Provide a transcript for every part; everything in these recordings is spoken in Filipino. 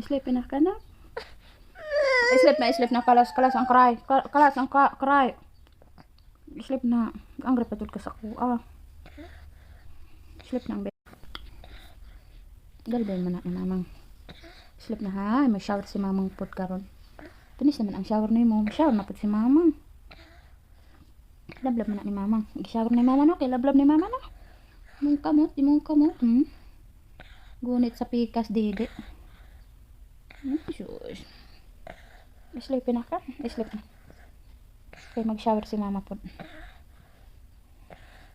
Sleepy na ka na? Sleep na. Kalas ang cry. Kalas ang cry. Sleep na. Ang repatod ka sa kuha. Sleep na ang baby. Galbayin mo na ni mamang. Sleep na ha. May shower si mamang pod karon. Tunis naman ang shower ni mo. Shower na pod si mamang. Lablab mo na ni mamang. I-shower ni mama no. Kay lablab ni mama no. Mong kamot. Gunit sa pikas didi. Shush. Sleepy na ka? Sleep na. Kaya mag-shower si mama po.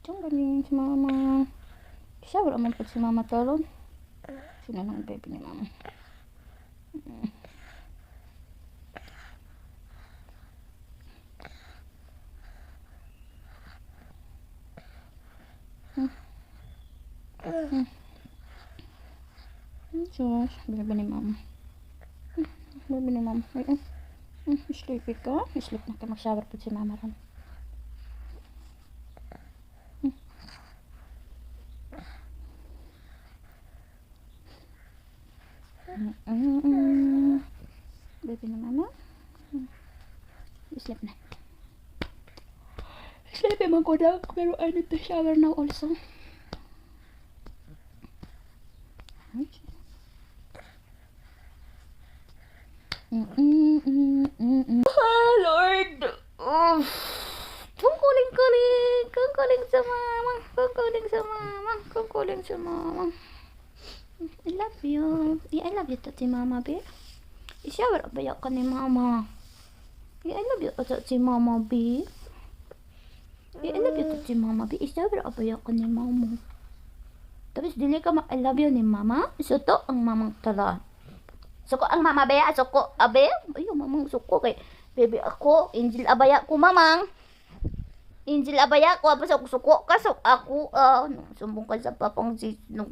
Diyan galing si mama. Shower naman po si mama talon. Sino lang ang baby ni mama. Shush. Baby ni mama. Baby ni mama. Sleepy ka? Sleep na ka. Mag-shower po si mama ron. Baby ni mama. Sleep na. Sleepy man ko na. Pero I need to shower now also. Lord! Kungkuling sa mama. I love you. I love you to si mama, be. I-shower abaya ka ni mama. I love you to si mama, be. I love you to si mama, be. I-shower abaya ka ni mama. Tapos dili ka I love you ni mama. Suto ang mamang tala. Suko ang mama baya, suko abe. Ayo mamang suko kay baby ako, Angel abaya ko mamang. Angel abaya ko apa suko ka so ako sumbong ka sa papang si nung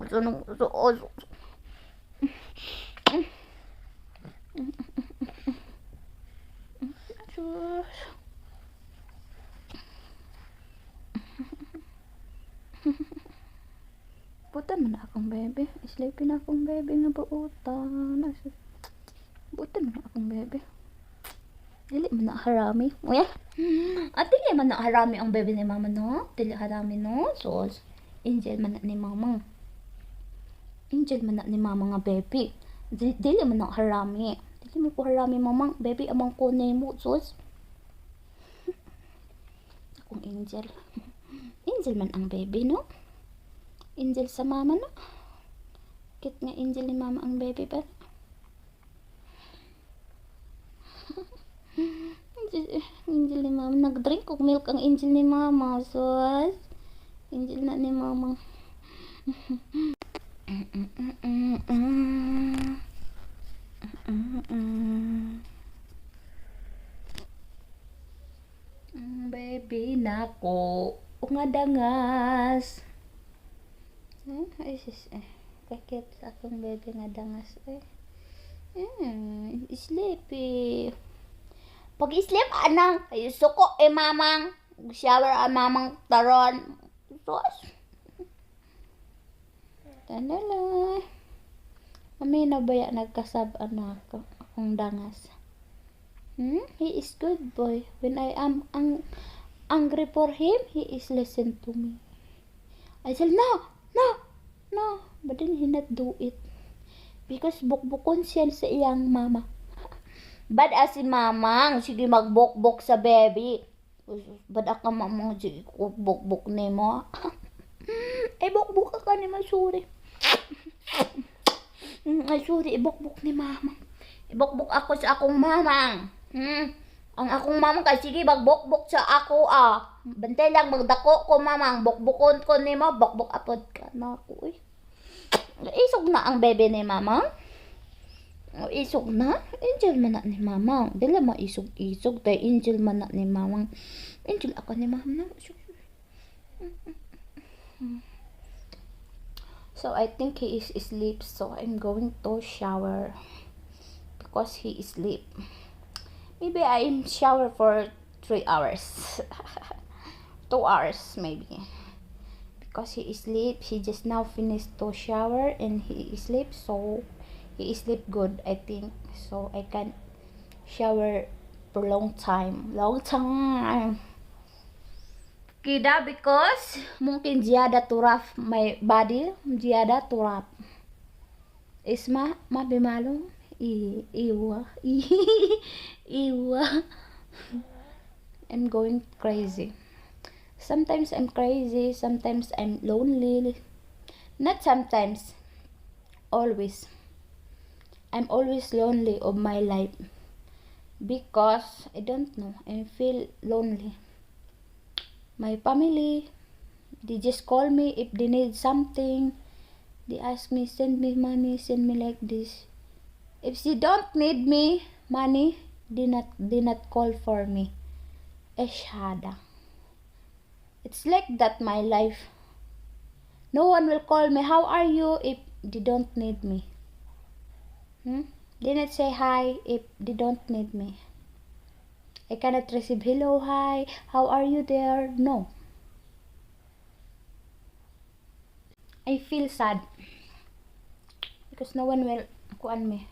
Butan man akong baby. Sleepy na akong baby nga buutan. Butan man akong baby. Dili man na harami. Uya. At dili man na harami ang baby ni mama no. Dili harami no. So, Angel man na ni mama. Angel man na ni mama nga baby. Dili man na harami. Dili mo ko harami mamang. Baby amang ko na mo. Sus. Akong Angel. Angel man ang baby no. Angel sa mama no. Kit nga Angel ni mama ang baby ba? Angel ni mama. Nag-drink og milk ang Angel ni mama. Sus. Angel na ni mama. Baby nako. Nga dangas. Ay sis kakit sa akong baby nga dangas sleepy. Pag sleep anang ay suko mamang shower ang mamang taron. Sos tanala mami na baya nagkasab anak akong dangas. He is good boy. When I am angry for him, he is listen to me. I said no, but then he not do it because bukbukon siya sa iyang mama. Bad as si mamang sige magbukbok sa baby. Bad ka mamang sige bukbok ni mo. Ay bukbok ka ni masuri. Ay sorry ibukbok ni mamang. Ibukbok ako sa akong mamang. Ang akong mamang kay sige magbukbok sa ako Bantay lang magdako ko mamang bukbukon ko ni mo bukbok apod ka na ako Isog na ang bebe ni mamang. Isog na. Angel man na ni mamang. Dili maisog-isog tay Angel man na ni mamang. Angel ako ni mamang. So I think he is asleep, so I'm going to shower because he is asleep. Maybe I'm shower for 3 hours. 2 hours maybe. Because he is asleep, he just now finished to shower and he is asleep, so he sleep good, I think. So I can shower for long time. Kida because mungkin ziyada turaf my body, ziyada turaf. Isma bimalong iwa. Iwa. I'm going crazy. Sometimes I'm crazy, sometimes I'm lonely. Not sometimes, always. I'm always lonely of my life because I don't know, I feel lonely. My family, they just call me if they need something. They ask me, send me money, send me like this. If she don't need me money, they not call for me. Eshada. It's like that my life. No one will call me, how are you, if they don't need me. They not say hi if they don't need me. I cannot receive hello, hi, how are you there? No. I feel sad because no one will kuan me.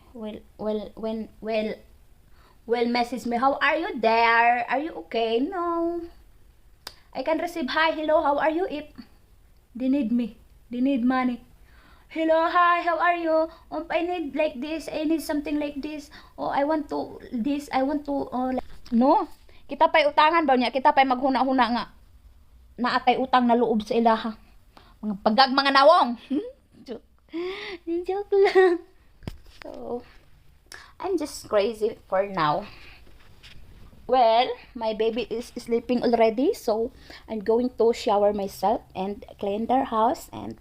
Will message me, how are you there? Are you okay? No. I can receive hi, hello, how are you if they need me. They need money. Hello, hi, how are you? I need like this, I need something like this. I want to this, I want to no. Kita pa'y utangan ba niya? Kita pa'y maghuna-huna nga. Naatay utang na loob sa ilaha. Mga pagag mga nawong. Joke lang. So, I'm just crazy for now. Well, my baby is sleeping already, so I'm going to shower myself and clean their house and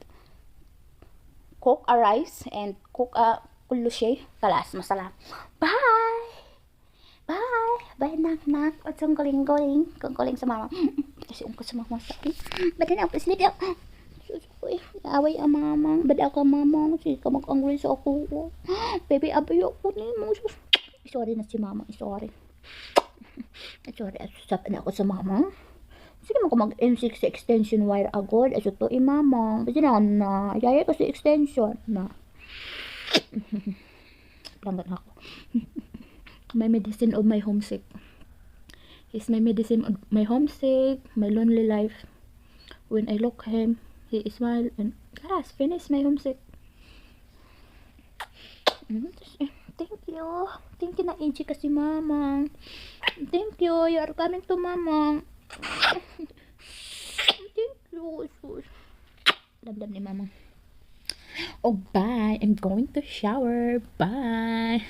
cook a rice and cook a kulushe. Kalas, masalam. Bye! Bye! Bye, nak. At yung galing. Kung galing sa mama. Kasi ko sa mama sabi. Ba't na ako sleep yan? Susukoy. Away ang mama. Ba't ako mama? Sige ka mag-angry sa ako. Baby, abay ako ni mo. Sorry na si mama. Sorry. Sorry, asap na ako sa mama. Sige mo ko mag-M6 extension wire agad. Aso to mama. Kasi na. Yaya ko sa extension. Na. Langgan ako. My medicine of my homesick. He's my medicine of my homesick, my lonely life. When I look him, he smile and yes, finish my homesick. Thank you. Thank you na AG kasi mama. Thank you. You are coming to mama. Thank you. Love ni mama. Oh, bye. I'm going to shower. Bye.